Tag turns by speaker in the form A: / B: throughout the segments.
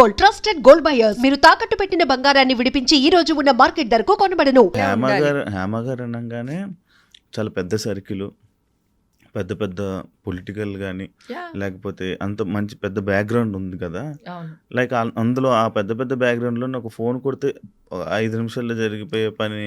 A: Gold, trusted gold buyers. మీరు తాకట్టు పెట్టిన బంగారాన్ని విడిపించి ఈ రోజు ఉన్న మార్కెట్ ధరకు కొనబడను.
B: హేమ గారు అనగానే చాలా పెద్ద సర్కిల్, పెద్ద పెద్ద పొలిటికల్ కానీ లేకపోతే అంత మంచి పెద్ద బ్యాక్గ్రౌండ్ ఉంది కదా. లైక్ అందులో ఆ పెద్ద పెద్ద బ్యాక్గ్రౌండ్లో నాకు ఫోన్ కొడితే 5 నిమిషాల్లో జరిగిపోయే పని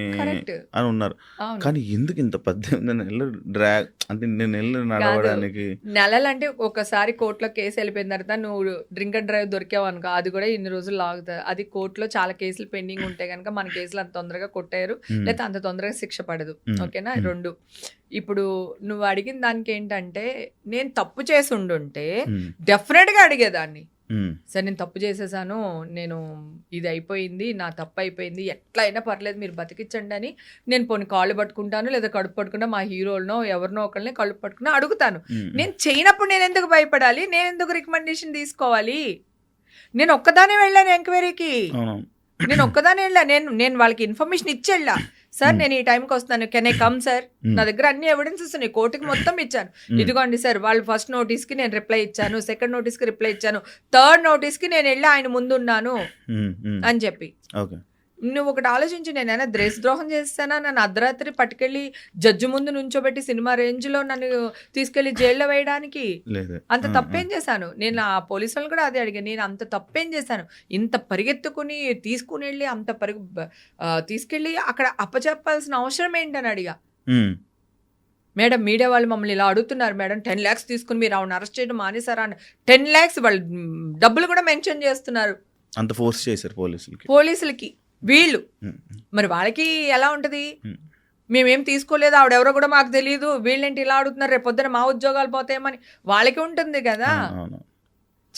B: అని ఉన్నారు. కానీ ఎందుకు ఇంత 18 నెలలు డ్రాగ్ అంటే 2 నెలలు నడవడానికి?
C: నెలలు అంటే ఒకసారి కోర్టులో కేసు వెళ్ళిపోయిన తర్వాత నువ్వు డ్రింక్ అండ్ డ్రైవ్ దొరికావు అనుకో, అది కూడా ఇన్ని రోజులు లాగుతుంది. అది కోర్టులో చాలా కేసులు పెండింగ్ ఉంటే కనుక మన కేసులు అంత తొందరగా కొట్టారు, లేకపోతే అంత తొందరగా శిక్ష పడదు. ఓకేనా? 2 ఇప్పుడు నువ్వు అడిగిన దానికి ఏంటంటే, నేను తప్పు చేసి ఉండుంటే డెఫినెట్ గా అడిగేదాన్ని. సరే నేను తప్పు చేసేసాను, నేను ఇది అయిపోయింది, నా తప్పు అయిపోయింది, ఎట్లా అయినా పర్లేదు మీరు బతికించండి అని నేను పోనీ కాళ్ళు పట్టుకుంటాను, లేదా కడుపు పట్టుకుంటా మా హీరోలనో ఎవరినో ఒకరిని కడుపు పట్టుకున్నా అడుగుతాను. నేను చేయనప్పుడు నేను ఎందుకు భయపడాలి? నేను ఎందుకు రికమెండేషన్ తీసుకోవాలి? నేను ఒక్కదానే వెళ్ళాను ఎంక్వైరీకి, నేను ఒక్కదానే వెళ్ళా. నేను వాళ్ళకి ఇన్ఫర్మేషన్ ఇచ్చి వెళ్ళా. సార్ నేను ఈ టైంకి వస్తాను, కెన్ ఐ కమ్ సార్? నా దగ్గర అన్ని ఎవిడెన్సెస్ ఉన్నాయి, కోర్టుకి మొత్తం ఇచ్చాను. ఇదిగోండి సార్, వాళ్ళు ఫస్ట్ నోటీస్కి నేను రిప్లై ఇచ్చాను, సెకండ్ నోటీస్కి రిప్లై ఇచ్చాను, థర్డ్ నోటీస్కి నేను వెళ్ళి ఆయన ముందు ఉన్నాను అని చెప్పి. నువ్వు ఒకటి ఆలోచించి, నేనైనా దేశద్రోహం చేస్తానా? నన్ను అర్ధరాత్రి పట్టుకెళ్ళి జడ్జి ముందు నుంచోబెట్టి సినిమా రేంజ్లో నన్ను తీసుకెళ్లి జైల్లో వేయడానికి అంత తప్పేం చేశాను? నేను ఆ పోలీసు వాళ్ళు కూడా అదే అడిగాను, నేను అంత తప్పేం చేశాను? ఇంత పరిగెత్తుకుని తీసుకుని వెళ్ళి అంత తీసుకెళ్ళి అక్కడ అప్పచెప్పాల్సిన అవసరం ఏంటని అడిగా. మేడం మీడియా వాళ్ళు మమ్మల్ని ఇలా అడుగుతున్నారు మేడం, 10 lakhs తీసుకుని మీరు ఆవిడ అరెస్ట్ చేయడం మానేశారా అని. 10 lakhs వాళ్ళు డబ్బులు కూడా మెన్షన్ చేస్తున్నారు.
B: అంత ఫోర్స్ చేశారు
C: పోలీసులకి వీళ్ళు. మరి వాళ్ళకి ఎలా ఉంటది? మేమేం తీసుకోలేదు, ఆవిడెవరో కూడా మాకు తెలియదు, వీళ్ళేంటి ఇలా అడుగుతున్నారు, రేపు పొద్దున మా ఉద్యోగాలు పోతాయేమని వాళ్ళకి ఉంటుంది కదా.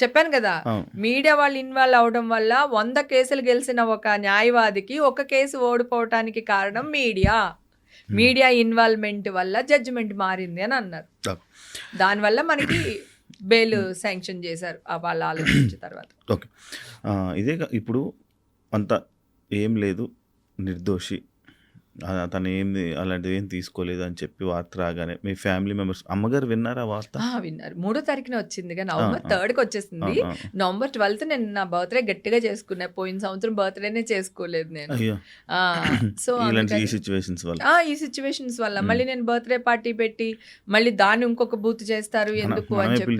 C: చెప్పాను కదా, మీడియా వాళ్ళు ఇన్వాల్వ్ అవడం వల్ల 100 కేసులు గెలిచిన ఒక న్యాయవాదికి 1 కేసు ఓడిపోవటానికి కారణం మీడియా ఇన్వాల్వ్మెంట్ వల్ల జడ్జిమెంట్ మారింది అని అన్నారు. దానివల్ల మనకి బెయిల్ శాంక్షన్ చేశారు వాళ్ళు ఆలోచించిన తర్వాత.
B: ఓకే, ఇదే ఇప్పుడు అంత ఏం లేదు, నిర్దోషి, తను అలాంటివి ఏం తీసుకోలేదు అని చెప్పి వార్త రాగానే మీ ఫ్యామిలీ మెంబర్స్, అమ్మగారు విన్నారా వార్త?
C: విన్నారు. 3వ తారీఖున వచ్చింది, నవంబర్ 3rd వచ్చేసింది. నవంబర్ 12th నేను నా బర్త్డే గట్టిగా చేసుకున్నా. పోయిన సంవత్సరం బర్త్డేనే చేసుకోలేదు నేను. సో ఈ సిచ్యువేషన్స్ వల్ల మళ్ళీ నేను బర్త్డే పార్టీ పెట్టి మళ్ళీ దాన్ని ఇంకొక బూత్ చేస్తారు ఎందుకు అని చెప్పి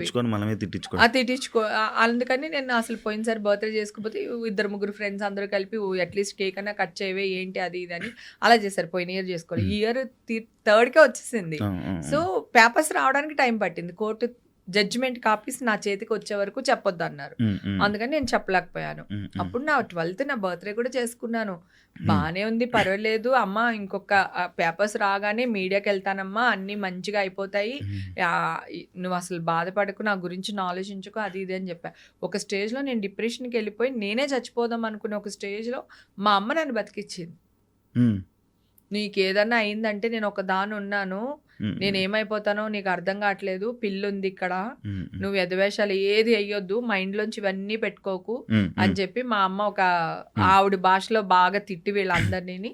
C: తిట్టించుకో. అందుకని నేను అసలు పోయినసారి బర్త్డే చేసుకోకపోతే 2-3 ఫ్రెండ్స్ అందరూ కలిపి అట్లీస్ట్ కేక్ అన్నా కట్ చేయవే ఏంటి అది ఇది అని అలా చేశారు. పోయిన ఇయర్ చేసుకోవాలి, ఈ ఇయర్ 3rd వచ్చేసింది. సో పేపర్స్ రావడానికి టైం పట్టింది. కోర్టు జడ్జిమెంట్ కాపీస్ నా చేతికి వచ్చే వరకు చెప్పొద్దు అన్నారు. అందుకని నేను చెప్పలేకపోయాను. అప్పుడు నా 12th నా బర్త్డే కూడా చేసుకున్నాను. బానే ఉంది, పర్వాలేదు అమ్మ, ఇంకొక పేపర్స్ రాగానే మీడియాకి వెళ్తానమ్మా, అన్ని మంచిగా అయిపోతాయి, నువ్వు అసలు బాధపడకు, నా గురించి ఆలోచించుకో, అది ఇది అని చెప్పా. ఒక స్టేజ్లో నేను డిప్రెషన్కి వెళ్ళిపోయి నేనే చచ్చిపోదాం అనుకునే ఒక స్టేజ్లో మా అమ్మ నన్ను బతికిచ్చింది. నీకు ఏదన్నా అయిందంటే నేను ఒక దాని ఉన్నాను, నేను ఏమైపోతానో నీకు అర్థం కావట్లేదు, పిల్లుంది ఇక్కడ, నువ్వు ఎదవేషాలు ఏది అయ్యొద్దు, మైండ్లోంచి ఇవన్నీ పెట్టుకోకు అని చెప్పి మా అమ్మ ఒక ఆవిడ భాషలో బాగా తిట్టి వీళ్ళందరినీ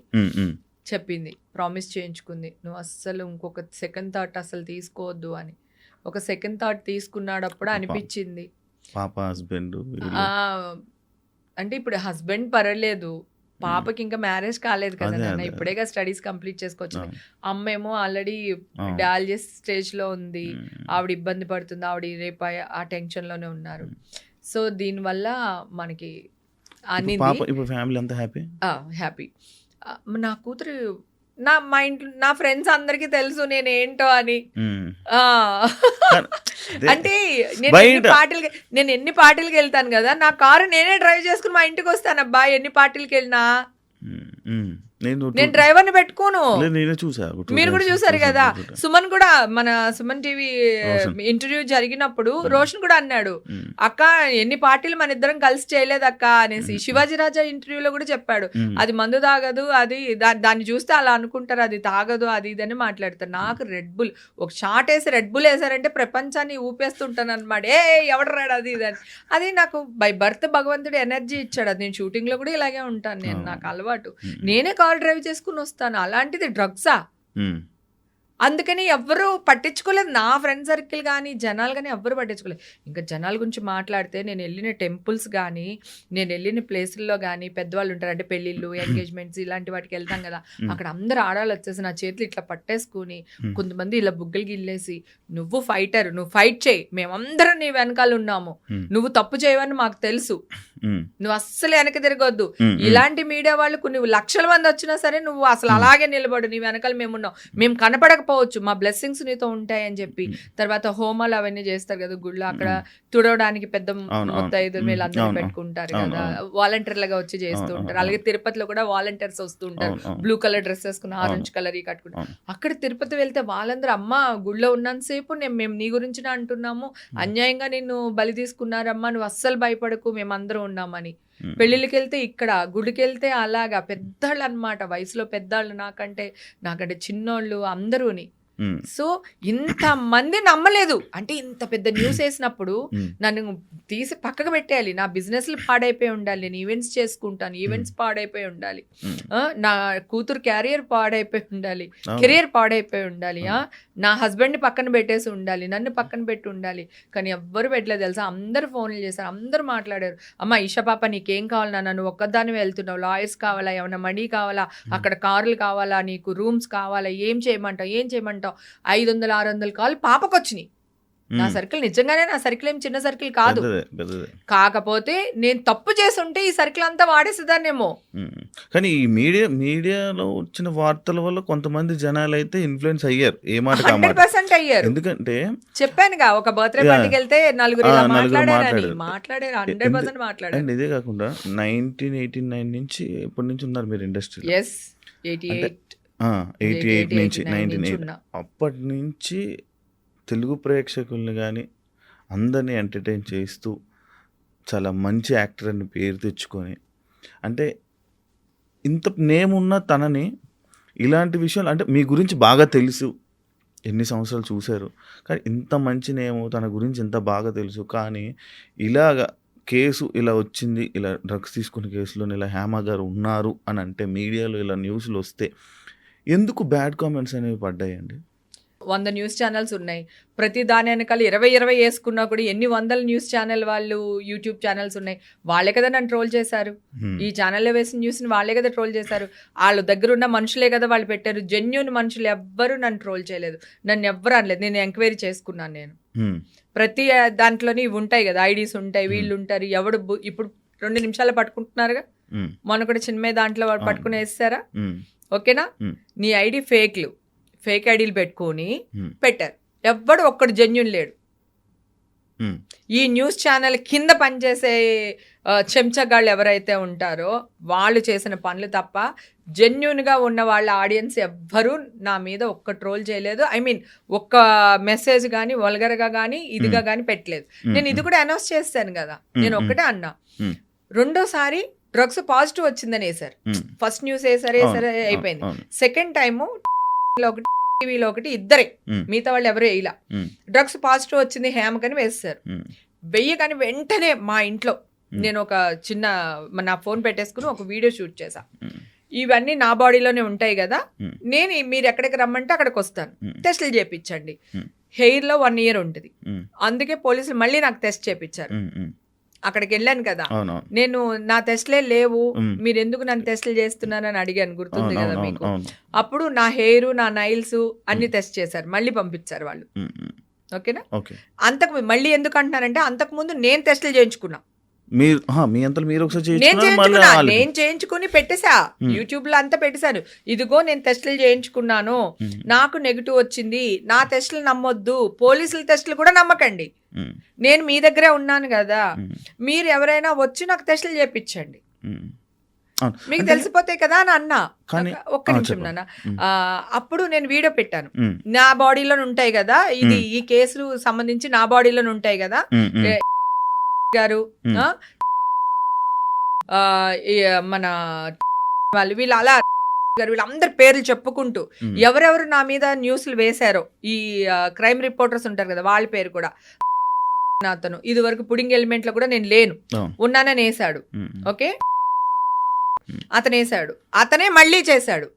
C: చెప్పింది, ప్రామిస్ చేయించుకుంది, నువ్వు అస్సలు ఇంకొక సెకండ్ థాట్ అసలు తీసుకోవద్దు అని. ఒక సెకండ్ థాట్ తీసుకున్నాడప్పుడు అనిపించింది,
B: హస్బెండ్
C: అంటే ఇప్పుడు హస్బెండ్ పర్వాలేదు, పాపకి ఇంకా మ్యారేజ్ కాలేదు కదా నాన్న, ఇప్పుడేగా స్టడీస్ కంప్లీట్ చేసుకోవచ్చు. అమ్మేమో ఆల్రెడీ డయాలసిస్ స్టేజ్ లో ఉంది, ఆవిడ ఇబ్బంది పడుతుంది, ఆవిడ రేపు ఆ టెన్షన్ లోనే ఉన్నారు. సో దీనివల్ల మనకి హ్యాపీ. నా కూతురు మా ఇంట్లో నా ఫ్రెండ్స్ అందరికి తెలుసు నేనేంటో అని. అంటే నేను ఎన్ని పార్టీలకి వెళ్తాను కదా, నా కారు నేనే డ్రైవ్ చేసుకుని మా ఇంటికి వస్తాను అబ్బా. ఎన్ని పార్టీలకి వెళ్ళినా నేను డ్రైవర్ ని పెట్టుకోను. మీరు కూడా చూసారు కదా, సుమన్ కూడా మన సుమన్ టీవీ ఇంటర్వ్యూ జరిగినప్పుడు రోషన్ కూడా అన్నాడు, అక్క ఎన్ని పార్టీలు మన ఇద్దరం కలిసి చేయలేదు అక్క అనేసి. శివాజీ రాజా ఇంటర్వ్యూలో కూడా చెప్పాడు, అది మందు తాగదు, అది దాన్ని చూస్తే అలా అనుకుంటారు, అది తాగదు, అది ఇది అని మాట్లాడతారు. నాకు రెడ్ బుల్ ఒక షాట్ వేసి రెడ్ బుల్ వేసారంటే ప్రపంచాన్ని ఊపేస్తుంటాను అనమాట. ఎవడు రాడు అది ఇది అని. అది నాకు బై బర్త్ భగవంతుడు ఎనర్జీ ఇచ్చాడు. అది నేను షూటింగ్ లో కూడా ఇలాగే ఉంటాను, నేను నాకు అలవాటు, నేనే కార్ డ్రైవ్ చేసుకుని వస్తాను. అలాంటిది డ్రగ్సా? అందుకని ఎవ్వరు పట్టించుకోలేదు. నా ఫ్రెండ్ సర్కిల్ కానీ జనాలు కానీ ఎవ్వరు పట్టించుకోలేదు. ఇంకా జనాల గురించి మాట్లాడితే నేను వెళ్ళిన టెంపుల్స్ కానీ నేను వెళ్ళిన ప్లేసుల్లో కానీ పెద్దవాళ్ళు ఉంటారు, అంటే పెళ్ళిళ్ళు, ఎంగేజ్మెంట్స్ ఇలాంటి వాటికి వెళ్తాం కదా, అక్కడ అందరు ఆడవాళ్ళు వచ్చేసి నా చేతులు ఇట్లా పట్టేసుకుని కొంతమంది ఇలా బుగ్గలు గిల్లేసి నువ్వు ఫైటర్, నువ్వు ఫైట్ చేయి, మేమందరం నీ వెనకాల ఉన్నాము, నువ్వు తప్పు చేయవని మాకు తెలుసు, నువ్వు అస్సలు వెనక తిరగొద్దు, ఇలాంటి మీడియా వాళ్ళు కొన్ని లక్షల మంది వచ్చినా సరే నువ్వు అసలు అలాగే నిలబడు, నీ వెనకాల మేమున్నాం, మేము కనపడకపోవచ్చు, మా బ్లెస్సింగ్స్ నీతో ఉంటాయి అని చెప్పి. తర్వాత హోమాలు అవన్నీ చేస్తారు కదా గుళ్ళో, అక్కడ తుడవడానికి పెద్ద ముత్తైదులు వీళ్ళందరూ పెట్టుకుంటారు కదా, వాలంటీర్లుగా వచ్చి చేస్తూ ఉంటారు. అలాగే తిరుపతిలో కూడా వాలంటీర్స్ వస్తూ ఉంటారు, బ్లూ కలర్ డ్రెస్ వేసుకుని ఆరెంజ్ కలర్ ఈ కట్టుకుంటారు. అక్కడ తిరుపతి వెళ్తే వాళ్ళందరూ అమ్మ గుళ్ళో ఉన్నంతసేపు మేము నీ గురించి అంటున్నాము, అన్యాయంగా నిన్ను బలి తీసుకున్నారమ్మా, నువ్వు అస్సలు భయపడకు, మేమందరం ఉన్నామని. పెళ్లిళ్ళకి వెళ్తే ఇక్కడ, గుడికి వెళ్తే అలాగా పెద్దవాళ్ళు అనమాట, వయసులో పెద్దవాళ్ళు, నాకంటే చిన్నోళ్ళు అందరూని. సో ఇంత మంది నమ్మలేదు. అంటే ఇంత పెద్ద న్యూస్ వేసినప్పుడు నన్ను తీసి పక్కకు పెట్టేయాలి. నా బిజినెస్లు పాడైపోయి ఉండాలి, నేను ఈవెంట్స్ చేసుకుంటాను, ఈవెంట్స్ పాడైపోయి ఉండాలి, నా కూతురు కెరియర్ పాడైపోయి ఉండాలి, కెరియర్ పాడైపోయి ఉండాలి, నా హస్బెండ్ని పక్కన పెట్టేసి ఉండాలి, నన్ను పక్కన పెట్టి ఉండాలి. కానీ ఎవ్వరు పెట్టలేదు తెలుసా. అందరు ఫోన్లు చేశారు, అందరు మాట్లాడారు. అమ్మ ఈషా పాప నీకేం కావాలి నాన్న, నువ్వు ఒక్కదాన్ని వెళ్తున్నావు, లాయర్స్ కావాలా, ఏమన్నా మనీ కావాలా, అక్కడ కార్లు కావాలా, నీకు రూమ్స్ కావాలా, ఏం చేయమంటావు 500-600 కాల్ పాపకు వచ్చినాయి. నా సర్కిల్ నిజంగానే నా సర్కిల్ ఏం చిన్న సర్కిల్ కాదు, కాకపోతే నేను తప్పు చేస్తుంటే ఈ సర్కిల్ అంతా వాడేసేదాన్నేమో.
B: కానీ ఈ మీడియాలో వచ్చిన వార్తల వల్ల కొంతమంది జనాలు అయితే ఇన్ఫ్లుయెన్స్ అయ్యారు,
C: 100% అయ్యారు.
B: ఎందుకంటే
C: చెప్పానుగా, ఒక బర్త్డే పార్టీకి వెళ్తే నలుగురు మాట్లాడారు 100% మాట్లాడారు.
B: అండ్ ఇదే కాకుండా 1989 నుంచి ఎప్పటి నుంచి ఉన్నారు మీరు ఇండస్ట్రీ? 88 నుంచి 1988. అప్పటి నుంచి తెలుగు ప్రేక్షకుల్ని కానీ అందరినీ ఎంటర్టైన్ చేస్తూ చాలా మంచి యాక్టర్ అని పేరు తెచ్చుకొని, అంటే ఇంత నేమ్ ఉన్న తనని ఇలాంటి విషయాలు, అంటే మీ గురించి బాగా తెలుసు, ఎన్ని సంవత్సరాలు చూశారు, కానీ ఇంత మంచి నేము, తన గురించి ఇంత బాగా తెలుసు, కానీ ఇలాగా కేసు ఇలా వచ్చింది, ఇలా డ్రగ్స్ తీసుకున్న కేసులో ఇలా హేమ గారు ఉన్నారు అని అంటే మీడియాలో ఇలా న్యూస్లు వస్తే ఎందుకు బ్యాడ్ కామెంట్స్ అనేవి పడ్డాయండి?
C: 100 న్యూస్ ఛానల్స్ ఉన్నాయి, ప్రతి దాని వెనకాల 20 వేసుకున్నా కూడా ఎన్ని వందల న్యూస్ ఛానల్ వాళ్ళు, యూట్యూబ్ ఛానల్స్ ఉన్నాయి, వాళ్ళే కదా నన్ను ట్రోల్ చేశారు. ఈ ఛానల్లో వేసిన న్యూస్ని వాళ్ళే కదా ట్రోల్ చేశారు, వాళ్ళ దగ్గర ఉన్న మనుషులే కదా వాళ్ళు పెట్టారు. జెన్యూన్ మనుషులు ఎవ్వరూ నన్ను ట్రోల్ చేయలేదు, నన్ను ఎవ్వరు అనలేదు. నేను ఎంక్వైరీ చేసుకున్నాను. నేను ప్రతి దాంట్లోనే ఇవి ఉంటాయి కదా, ఐడీస్ ఉంటాయి, వీళ్ళు ఉంటారు, ఎవడు ఇప్పుడు 2 నిమిషాలు పట్టుకుంటున్నారుగా, మొన్న కూడా చిన్న దాంట్లో వాడు పట్టుకుని వేస్తారా, ఓకేనా? నీ ఐడి ఫేక్ ఐడీలు పెట్టుకొని పెట్టారు, ఎవ్వడు ఒక్కడు జెన్యూన్ లేడు. ఈ న్యూస్ ఛానల్ కింద పనిచేసే చెంచగాళ్ళు ఎవరైతే ఉంటారో వాళ్ళు చేసిన పనులు తప్ప జెన్యూన్గా ఉన్న వాళ్ళ ఆడియన్స్ ఎవ్వరూ నా మీద ఒక్క ట్రోల్ చేయలేదు. ఐ మీన్ ఒక్క మెసేజ్ కానీ వల్గర్గా కానీ ఇదిగా కానీ పెట్టలేదు. నేను ఇది కూడా అనౌన్స్ చేస్తాను కదా, నేను ఒక్కటే అన్నా. రెండోసారి డ్రగ్స్ పాజిటివ్ వచ్చిందని వేసారు, ఫస్ట్ న్యూస్ వేసారు అయిపోయింది. సెకండ్ టైము ఒకటి, టీవీలో ఒకటి, ఇద్దరే, మిగతా వాళ్ళు ఎవరు వేయలా. డ్రగ్స్ పాజిటివ్ వచ్చింది హేమకని వేస్తారు. వెయ్యగాని వెంటనే మా ఇంట్లో నేను ఒక చిన్న నా ఫోన్ పెట్టేసుకుని ఒక వీడియో షూట్ చేశా. ఇవన్నీ నా బాడీలోనే ఉంటాయి కదా, నేను మీరు ఎక్కడికి రమ్మంటే అక్కడికి వస్తాను, టెస్టులు చేయించండి. హెయిర్ లో 1 year ఉంటుంది, అందుకే పోలీసులు మళ్ళీ నాకు టెస్ట్ చేయించారు. అక్కడికి వెళ్ళాను కదా, నేను నా టెస్ట్లే లేవు, మీరు ఎందుకు నన్ను టెస్టులు చేస్తున్నారని అడిగాను, గుర్తుంది కదా మీకు. అప్పుడు నా హెయిర్, నా నైల్స్ అన్ని టెస్ట్ చేశారు, మళ్ళీ పంపించారు వాళ్ళు, ఓకేనా? అంతకు మళ్ళీ ఎందుకు అంటున్నారంటే, అంతకు ముందు నేను టెస్టులు చేయించుకున్నా, నేను చేయించుకుని పెట్టేశా, యూట్యూబ్ లో అంతా పెట్టేశాను. ఇదిగో నేను టెస్టులు చేయించుకున్నాను, నాకు నెగిటివ్ వచ్చింది, నా టెస్టులు నమ్మొద్దు, పోలీసుల టెస్టులు కూడా నమ్మకండి, నేను మీ దగ్గరే ఉన్నాను కదా, మీరు ఎవరైనా వచ్చి నాకు టెస్టులు చేయించండి, మీకు తెలిసిపోతాయి కదా అని అన్నా. ఒక్క నిమిషం నాన్న. అప్పుడు నేను వీడియో పెట్టాను, నా బాడీలోనే ఉంటాయి కదా, ఇది ఈ కేసు సంబంధించి నా బాడీలోనే ఉంటాయి కదా గారు, మన వాళ్ళు వీళ్ళు అలా గారు వీళ్ళందరి పేర్లు చెప్పుకుంటూ ఎవరెవరు నా మీద న్యూస్లు వేశారో, ఈ క్రైమ్ రిపోర్టర్స్ ఉంటారు కదా వాళ్ళ పేరు కూడా. అతను ఇది వరకు పుడింగ్ ఎలిమెంట్ లో కూడా నేను లేను, ఉన్నానని వేసాడు, ఓకే, అతను వేసాడు, అతనే మళ్ళీ చేశాడు,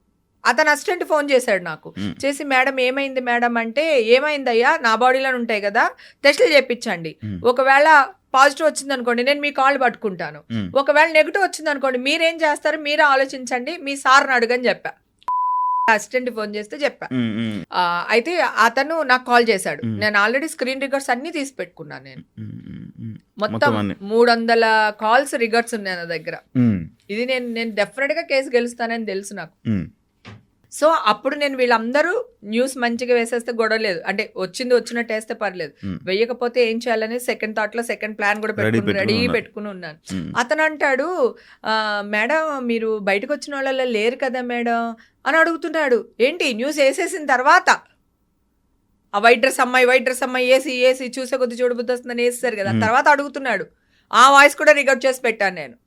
C: అతను అసిస్టెంట్ ఫోన్ చేశాడు నాకు. చేసి మేడం ఏమైంది మేడం అంటే, ఏమైందయ్యా నా బాడీలో ఉంటాయి కదా టెస్టులు చేయించండి, ఒకవేళ పాజిటివ్ వచ్చింది అనుకోండి నేను మీ కాళ్ళు పట్టుకుంటాను, ఒకవేళ నెగిటివ్ వచ్చింది అనుకోండి మీరేం చేస్తారు మీరే ఆలోచించండి, మీ సార్ని అడగని చెప్పా. అసిస్టెంట్ ఫోన్ చేస్తే చెప్పా. అయితే అతను నాకు కాల్ చేశాడు. నేను ఆల్రెడీ స్క్రీన్ రికార్డ్స్ అన్ని తీసి పెట్టుకున్నాను. నేను మొత్తం 300 కాల్స్ రికార్డ్స్ ఉన్నాయి నా దగ్గర. ఇది నేను డెఫినెట్ గా కేసు గెలుస్తానని తెలుసు నాకు. సో అప్పుడు నేను వీళ్ళందరూ న్యూస్ మంచిగా వేసేస్తే గొడవ లేదు, అంటే వచ్చినట్టు వేస్తే పర్లేదు, వేయకపోతే ఏం చేయాలని సెకండ్ థాట్ లో సెకండ్ ప్లాన్ కూడా రెడీ పెట్టుకుని ఉన్నాను. అతను అంటాడు, మేడం మీరు బయటకు వచ్చిన వాళ్ళ లేరు కదా మేడం అని అడుగుతున్నాడు. ఏంటి న్యూస్ వేసేసిన తర్వాత ఆ వైట్ డ్రెస్ అమ్మాయి ఏసి చూసే కొద్ది చూడబుద్ధి వస్తుందని వేసేసారు కదా, తర్వాత అడుగుతున్నాడు. ఆ వాయిస్ కూడా రికార్డ్ చేసి పెట్టాను.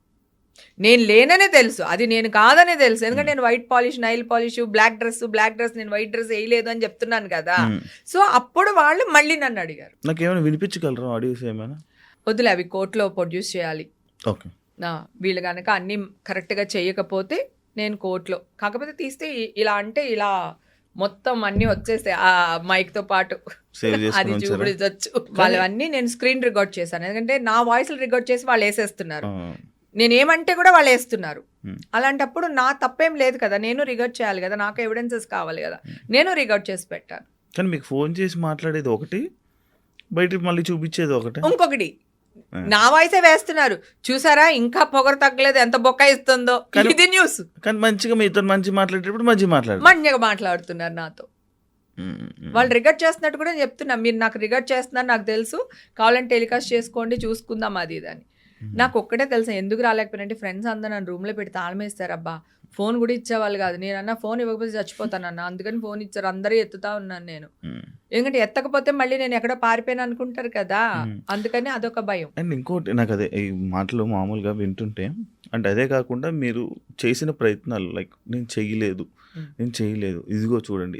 C: నేను లేననే తెలుసు, అది నేను కాదనే తెలుసు, ఎందుకంటే నేను white polish, nail polish, black dress నేను వైట్ డ్రెస్ వేయలేదు అని చెప్తున్నాను కదా. సో అప్పుడు వాళ్ళు మళ్ళీ నన్ను అడిగారు.
B: నాకు ఏమైనా వినిపించగలరా ఆడియోస్ ఏమైనా?
C: వద్దులే, అవి కోర్టులో ప్రొడ్యూస్ చేయాలి.
B: ఓకే,
C: వీళ్ళు కనుక అన్ని కరెక్ట్ గా చేయకపోతే నేను కోర్టులో, కాకపోతే తీస్తే ఇలా అంటే ఇలా మొత్తం అన్ని వచ్చేస్తే ఆ మైక్ తో పాటు అది చూపించచ్చు. వాళ్ళవన్నీ నేను స్క్రీన్ రికార్డ్ చేశాను, ఎందుకంటే నా వాయిస్ రికార్డ్ చేసి వాళ్ళు వేసేస్తున్నారు. నేనేమంటే కూడా వాళ్ళు వేస్తున్నారు. అలాంటప్పుడు నా తప్పేం లేదు కదా, నేను రికార్డ్ చేయాలి కదా, నాకు ఎవిడెన్సెస్ కావాలి కదా, నేను రికార్డ్ చేసి పెట్టాను.
B: కానీ మీకు ఫోన్ చేసి మాట్లాడేది ఒకటి, బయట మళ్ళీ చూపించేది ఒకటి,
C: ఇంకొకటి నా వాయిసే వేస్తున్నారు. చూసారా ఇంకా పొగరు తగ్గలేదు, ఎంత బొక్క ఇస్తుందో, ఇది న్యూస్.
B: కానీ మంచిగా మీతో మాట్లాడేటప్పుడు మంచిగా
C: మాట్లాడుతున్నారు నాతో. వాళ్ళు రికార్డ్ చేస్తున్నట్టు కూడా చెప్తున్నా, మీరు నాకు రికార్డ్ చేస్తున్నారు నాకు తెలుసు, కావాలంటే టెలికాస్ట్ చేసుకోండి చూసుకుందాం అది ఇదని. నాకు ఒక్కటే తెలుసా ఎందుకు రాలేకపోయినంటే, ఫ్రెండ్స్ అందరూ నన్ను రూమ్లో పెట్టి తాళమేస్తారు. అబ్బా ఫోన్ కూడా ఇచ్చేవాళ్ళు కాదు, నేనన్నా ఫోన్ ఇవ్వకపోతే చచ్చిపోతానన్నా, అందుకని ఫోన్ ఇచ్చారు. అందరూ ఎత్తుతా ఉన్నాను నేను, ఎందుకంటే ఎత్తకపోతే మళ్ళీ నేను ఎక్కడో పారిపోయాను అనుకుంటారు కదా, అందుకని అదొక భయం.
B: అండ్ ఇంకోటి నాకు అదే ఈ మాటలు మామూలుగా వింటుంటే, అంటే అదే కాకుండా మీరు చేసిన ప్రయత్నాలు, లైక్ నేను చేయలేదు ఇదిగో చూడండి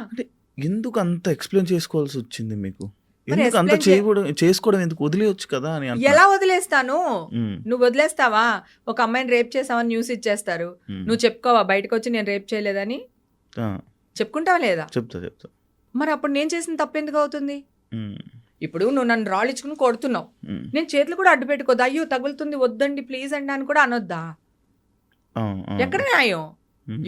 B: అంటే ఎందుకు అంత ఎక్స్ప్లెయిన్ చేసుకోవాల్సి వచ్చింది మీకు? ఎందుకు అంత చేసుకోవడం ఎందుకు? వదిలేయచ్చు కదా అని.
C: ఎలా వదిలేస్తాను? నువ్వు వదిలేస్తావా? ఒక అమ్మాయిని రేప్ చేసావని న్యూస్ ఇచ్చేస్తారు, నువ్వు చెప్పుకోవా బయటకు వచ్చి నేను రేప్ చేయలేదని? చెప్పుకుంటావా లేదా?
B: చెప్తా.
C: మరి అప్పుడు నేను చేసిన తప్పు ఎందుకు అవుతుంది? ఇప్పుడు నువ్వు నన్ను రాళ్ళిచ్చుకుని కొడుతున్నావు, నేను చేతులు కూడా అడ్డు పెట్టుకోద్దా? అయ్యో తగులుతుంది వద్దండి ప్లీజ్ అండి అని కూడా అనొద్దా? ఎక్కడ న్యాయం?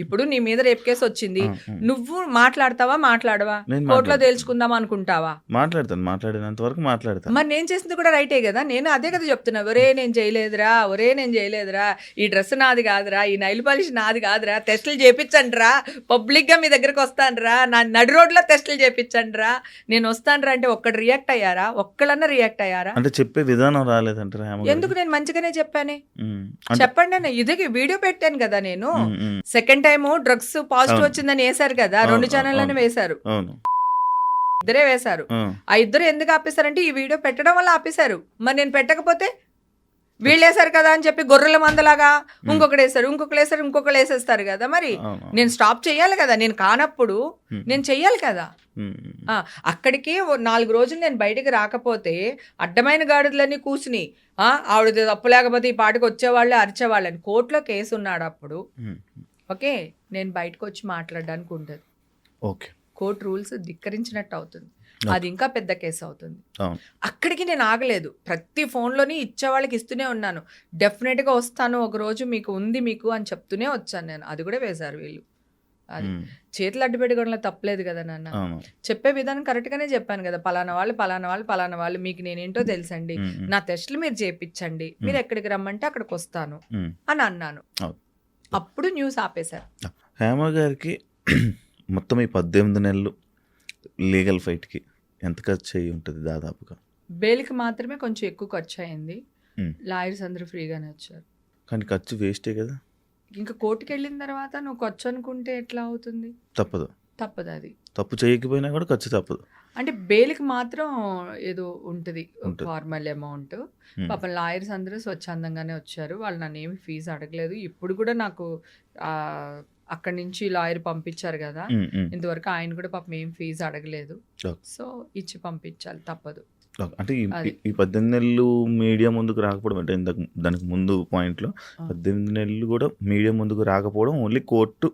C: ఇప్పుడు నీ మీద రేప్ కేసు వచ్చింది, నువ్వు మాట్లాడవా? కోర్టులో తేల్చుకుందాం అనుకుంటావా?
B: మాట్లాడినంత వరకు మాట్లాడతా.
C: మరి నేను చేసింది కూడా రైటే కదా, నేను అదే కదా చెప్తున్నా. ఒరే నేను చేయలేదురా, ఈ డ్రెస్ నాది కాదురా, ఈ నైల్ పాలిష్ నాది కాదురా, టెస్టులు చేయించండి రా, పబ్లిక్ గా మీ దగ్గరకు వస్తానురా, నా నడి రోడ్లో టెస్టులు చేయించండి రా, నేను వస్తానురా అంటే ఒక్కడు రియాక్ట్ అయ్యారా? ఒక్కళ్ళన్నా రియాక్ట్ అయ్యారా?
B: అంటే చెప్పే విధానం రాలేదంటారా?
C: ఎందుకు? నేను మంచిగానే చెప్పానే. చెప్పండి అన్న, ఇదే వీడియో పెట్టాను కదా నేను. సెకండ్ టైము డ్రగ్స్ పాజిటివ్ వచ్చిందని వేశారు కదా, 2 ఛానళ్ళని వేశారు, ఇద్దరే వేశారు. ఆ ఇద్దరు ఎందుకు ఆపేశారంటే ఈ వీడియో పెట్టడం వల్ల ఆపేశారు. మరి నేను పెట్టకపోతే వీళ్ళు వేశారు కదా అని చెప్పి గొర్రెల మందలాగా ఇంకొకరు వేసేస్తారు కదా. మరి నేను స్టాప్ చెయ్యాలి కదా, నేను కానప్పుడు నేను చెయ్యాలి కదా. అక్కడికి 4 రోజులు నేను బయటికి రాకపోతే అడ్డమైన గాడిదలన్నీ కూర్చుని ఆవిడ తప్పు లేకపోతే ఈ పాటికి వచ్చేవాళ్ళు అరిచేవాళ్ళని కోర్టులో కేసు ఉన్నాడు అప్పుడు. ఓకే, నేను బయటకు వచ్చి మాట్లాడడానికి ఉంటుంది.
B: ఓకే,
C: కోర్టు రూల్స్ ధిక్కరించినట్టు అవుతుంది, అది ఇంకా పెద్ద కేసు అవుతుంది. అక్కడికి నేను ఆగలేదు, ప్రతి ఫోన్లోని ఇచ్చే వాళ్ళకి ఇస్తూనే ఉన్నాను. డెఫినెట్గా వస్తాను ఒక రోజు, మీకు అని చెప్తూనే వచ్చాను నేను. అది కూడా వేశారు వీళ్ళు. అది చేతులు అడ్డు పెట్టుకోవడంలో తప్పలేదు కదా నాన్న. చెప్పే విధానం కరెక్ట్ గానే చెప్పాను కదా, పలానా వాళ్ళు మీకు నేనేంటో తెలుసండి, నా టెస్టులు మీరు చేయించండి, మీరు ఎక్కడికి రమ్మంటే అక్కడికి వస్తాను అని అన్నాను. అప్పుడు న్యూస్ ఆపేశారు.
B: హేమ గారికి మొత్తం ఈ 18 నెలలు లీగల్ ఫైట్కి ఎంత ఖర్చు అయ్యి ఉంటుంది దాదాపుగా?
C: బెయిల్కి మాత్రమే కొంచెం ఎక్కువ ఖర్చు అయింది, లాయర్స్ అందరూ ఫ్రీగానే వచ్చారు.
B: కానీ ఖర్చు వేస్టే కదా.
C: ఇంకా కోర్టుకి వెళ్ళిన తర్వాత నువ్వు ఖర్చు అనుకుంటే ఎట్లా అవుతుంది?
B: తప్పదు,
C: అది
B: తప్పు చేయకపోయినా కూడా ఖర్చు తప్పదు.
C: అంటే బెయిల్కి మాత్రం ఏదో ఉంటుంది ఫార్మల్ అమౌంట్. పాపం లాయర్స్ అందరూ స్వచ్ఛందంగానే వచ్చారు, వాళ్ళు నన్ను ఏమి ఫీజు అడగలేదు. ఇప్పుడు కూడా నాకు అక్కడి నుంచి లాయర్ పంపించారు కదా, ఇంతవరకు ఆయన కూడా పాపం ఏం ఫీజు అడగలేదు. సో ఇచ్చి పంపించాలి, తప్పదు.
B: అంటే ఈ 18 నెలలు మీడియా ముందుకు రాకపోవడం, అంటే దానికి ముందు పాయింట్లో 18 నెలలు కూడా మీడియా ముందుకు రాకపోవడం ఓన్లీ కోర్టు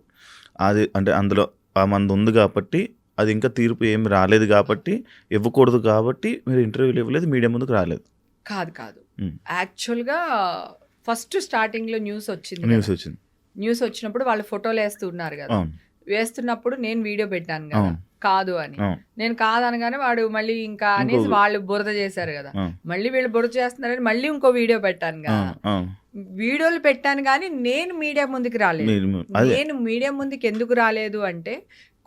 B: అది అంటే అందులో ఆ మంది ఉంది కాబట్టి అది ఇంకా తీర్పు ఏమి రాలేదు కాబట్టి ఇవ్వకూడదు కాబట్టి మీరు ఇంటర్వ్యూలు ఇవ్వలేదు, మీడియా ముందుకు రాలేదు.
C: కాదు యాక్చువల్గా ఫస్ట్ స్టార్టింగ్ లో న్యూస్ వచ్చింది. న్యూస్ వచ్చినప్పుడు వాళ్ళు ఫోటోలు వేస్తున్నారు కదా, వేస్తున్నప్పుడు నేను వీడియో పెట్టాను కదా కాదు అని. నేను కాదనగానే వాడు మళ్ళీ ఇంకా అనేసి వాళ్ళు బురద చేశారు కదా, మళ్ళీ వీళ్ళు బురద చేస్తున్నారని మళ్ళీ ఇంకో వీడియో పెట్టాను కదా. వీడియోలు పెట్టాను కానీ నేను మీడియా ముందుకు రాలేదు. నేను మీడియా ముందుకు ఎందుకు రాలేదు అంటే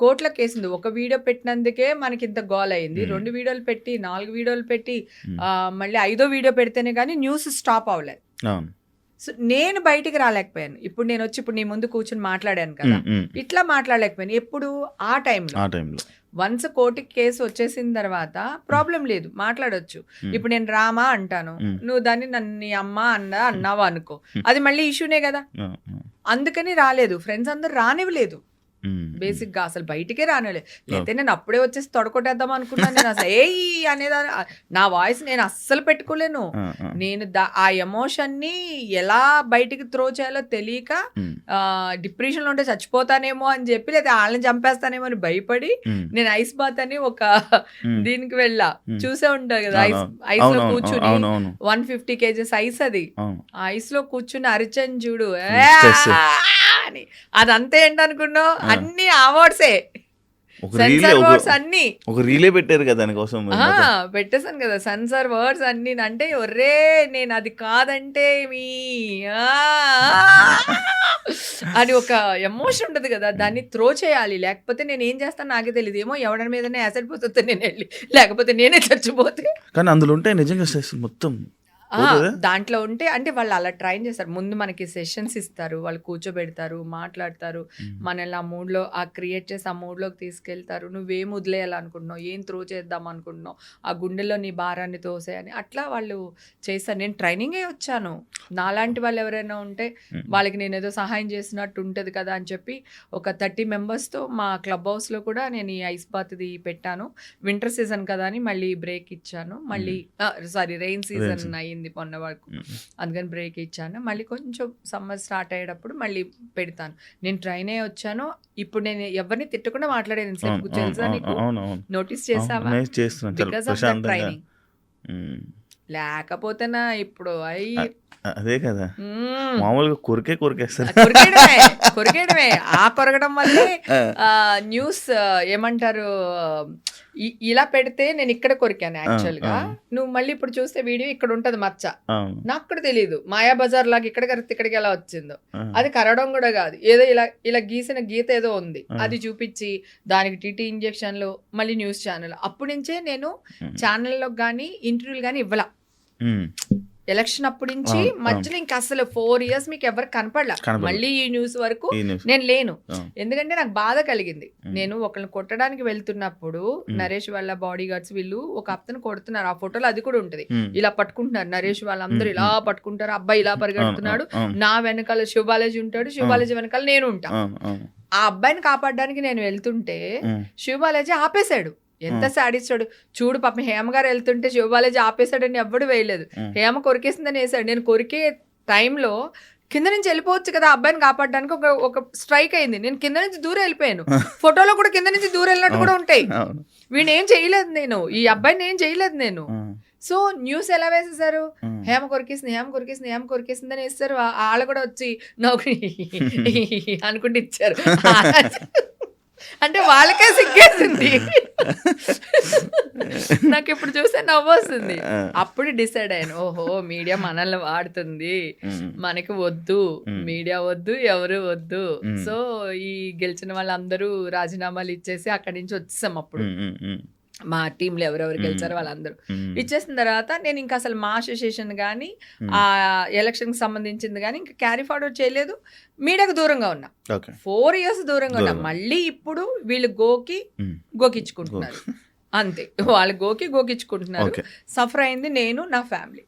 C: కోర్టులో కేసింది. ఒక వీడియో పెట్టినందుకే మనకి ఇంత గోల్ అయింది. 2 వీడియోలు పెట్టి 4 వీడియోలు పెట్టి మళ్ళీ 5వ వీడియో పెడితేనే కానీ న్యూస్ స్టాప్ అవ్వలేదు. సో నేను బయటికి రాలేకపోయాను. ఇప్పుడు నేను వచ్చి ఇప్పుడు నీ ముందు కూర్చొని మాట్లాడాను కదా, ఇట్లా మాట్లాడలేకపోయాను. ఎప్పుడు ఆ టైంలో వన్స్ కోర్టుకి కేసు వచ్చేసిన తర్వాత ప్రాబ్లం లేదు, మాట్లాడొచ్చు. ఇప్పుడు నేను రామా అంటాను, నువ్వు దాన్ని నన్ను నీ అమ్మ అన్నావా అనుకో, అది మళ్ళీ ఇష్యూనే కదా. అందుకని రాలేదు. ఫ్రెండ్స్ అందరు రానివ్వలేదు బేసిక్ గా, అసలు బయటికే రానివ్వలేదు. లేకపోతే నేను అప్పుడే వచ్చేసి తొడకొట్టేద్దాం అనుకున్నాను. నేను అసలు అనేది నా వాయిస్ నేను అస్సలు పెట్టుకోలేను. నేను ఆ ఎమోషన్ ని ఎలా బయటికి త్రో చేయాలో తెలియక డిప్రెషన్ లో ఉంటే చచ్చిపోతానేమో అని చెప్పి, లేదా వాళ్ళని చంపేస్తానేమో అని భయపడి నేను ఐస్ బాత్ అని ఒక దీనికి వెళ్ళా. చూసే ఉంటారు కదా, ఐస్ లో కూర్చుని 150 kgs ఐస్, అది ఆ ఐస్ లో కూర్చుని అరిచని చూడు అని. అదంతా ఏంటనుకున్నావు, అన్ని అవార్డ్సే, సెన్సార్ వర్డ్స్ అన్ని.
B: ఒక రీలే పెట్టారు కదా దానికోసం,
C: పెట్టేశాను కదా సెన్సార్ వర్డ్స్ అన్ని. అంటే ఒర్రే నేను అది కాదంటే మీ అని ఒక ఎమోషన్ ఉంటుంది కదా, దాన్ని త్రో చేయాలి. లేకపోతే నేను ఏం చేస్తాను నాకే తెలియదు. ఏమో ఎవరి మీదనే యాసిడ్ పోతే నేను వెళ్ళి, లేకపోతే నేనే చచ్చిపోతే.
B: కానీ అందులో ఉంటే నిజంగా మొత్తం
C: దాంట్లో ఉంటే అంటే వాళ్ళు అలా ట్రైన్ చేస్తారు. ముందు మనకి సెషన్స్ ఇస్తారు, వాళ్ళు కూర్చోబెడతారు, మాట్లాడతారు, మనల్ని ఆ మూడ్లో క్రియేట్ చేసి ఆ మూడ్లోకి తీసుకెళ్తారు. నువ్వేం వదిలేయాలనుకుంటున్నావు, ఏం త్రో చేద్దాం అనుకుంటున్నావు, ఆ గుండెలో నీ భారాన్ని తోసేయని అట్లా వాళ్ళు చేస్తారు. నేను ట్రైనింగే వచ్చాను. నాలాంటి వాళ్ళు ఎవరైనా ఉంటే వాళ్ళకి నేను ఏదో సహాయం చేసినట్టు ఉంటుంది కదా అని చెప్పి ఒక 30 మెంబర్స్తో మా క్లబ్ హౌస్లో కూడా నేను ఈ ఐస్ బాత్ది పెట్టాను. వింటర్ సీజన్ కదా అని మళ్ళీ బ్రేక్ ఇచ్చాను. మళ్ళీ రెయిన్ సీజన్ అయ్యింది మొన్న వరకు, అందుకని బ్రేక్ ఇచ్చాను. మళ్ళీ కొంచెం సమ్మర్ స్టార్ట్ అయ్యేటప్పుడు మళ్ళీ పెడతాను. నేను ట్రైన్ అయ్యి వచ్చాను. ఇప్పుడు నేను ఎవరిని తిట్టకుండా మాట్లాడేది తెలుసా నీకు, నోటీస్ చేసావా? Because of the training. లేకపోతేనా ఇప్పుడు
B: అదే కదా మామూలుగా కొరికేస్తారు,
C: కొరికేయడమే. ఆ కొరగడం వల్లే న్యూస్ ఏమంటారు, ఇలా పెడితే నేను ఇక్కడ కొరికాను యాక్చువల్ గా. నువ్వు మళ్ళీ ఇప్పుడు చూస్తే వీడియో ఇక్కడ ఉంటది మచ్చ, నాకు కూడా తెలియదు. మాయా బజార్ లాగా ఇక్కడ కరెక్ట్ ఇక్కడికి ఎలా వచ్చిందో. అది కరవడం కూడా కాదు, ఏదో ఇలా గీసిన గీత ఏదో ఉంది, అది చూపించి దానికి టీటీ ఇంజెక్షన్లు, మళ్ళీ న్యూస్ ఛానల్. అప్పటి నుంచే నేను ఛానల్లో కానీ ఇంటర్వ్యూలు కానీ ఇవ్వాల. ఎలక్షన్ అప్పటి నుంచి మధ్యలో ఇంకా అసలు 4 years మీకు ఎవరు కనపడలా. మళ్ళీ ఈ న్యూస్ వరకు నేను లేను. ఎందుకంటే నాకు బాధ కలిగింది. నేను ఒకరిని కొట్టడానికి వెళ్తున్నప్పుడు నరేష్ వాళ్ళ బాడీ గార్డ్స్ వీళ్ళు ఒక అతను కొడుతున్నారు, ఆ ఫోటోలో అది కూడా ఉంటది. ఇలా పట్టుకుంటున్నారు, నరేష్ వాళ్ళందరూ ఇలా పట్టుకుంటారు, అబ్బాయి ఇలా పరిగెడుతున్నాడు, నా వెనకాల శివబాలాజీ ఉంటాడు, శివబాలాజీ వెనకాల నేను ఉంటా. ఆ అబ్బాయిని కాపాడడానికి నేను వెళ్తుంటే శివబాలాజీ ఆపేశాడు. ఎంత సాడిస్తాడు చూడు. పాపం హేమ గారు వెళ్తుంటే శివబాలాజీ ఆపేశాడని ఎవ్వడు వేయలేదు, హేమ కొరికేసిందని వేసాడు. నేను కొరికే టైంలో కింద నుంచి వెళ్ళిపోవచ్చు కదా అబ్బాయిని కాపాడడానికి, ఒక స్ట్రైక్ అయింది. నేను కింద నుంచి దూరం వెళ్ళిపోయాను. ఫోటోలో కూడా కింద నుంచి దూరం వెళ్ళినట్టు కూడా ఉంటాయి. వీడిని ఏం చేయలేదు నేను, ఈ అబ్బాయిని ఏం చేయలేదు నేను. సో న్యూస్ ఎలా వేసేసారు, హేమ కొరికేసిందని వేస్తారు. వాళ్ళు కూడా వచ్చి నౌకరి అనుకుంటే ఇచ్చారు. అంటే వాళ్ళకే సిగ్గేసింది. నాకు ఇప్పుడు చూస్తే నవ్వు వస్తుంది. అప్పుడు డిసైడ్ అయ్యాను, ఓహో మీడియా మనల్ని వాడుతుంది, మనకి వద్దు మీడియా వద్దు, ఎవరు వద్దు. సో ఈ గెలిచిన వాళ్ళందరూ రాజీనామాలు ఇచ్చేసి అక్కడి నుంచి వచ్చేసాం. అప్పుడు మా టీంలో ఎవరెవరు గెలిచారో వాళ్ళందరూ ఇచ్చేసిన తర్వాత నేను ఇంకా అసలు మా అసోసియేషన్ కానీ ఆ ఎలక్షన్కి సంబంధించింది కానీ ఇంకా క్యారీ ఫార్వర్డ్ చేయలేదు. మీడియాకు దూరంగా ఉన్నా, 4 years దూరంగా ఉన్నా. మళ్ళీ ఇప్పుడు వీళ్ళు గోకిచ్చుకుంటున్నారు అంతే. వాళ్ళు గోకిచ్చుకుంటున్నారు. సఫర్ అయింది నేను, నా ఫ్యామిలీ.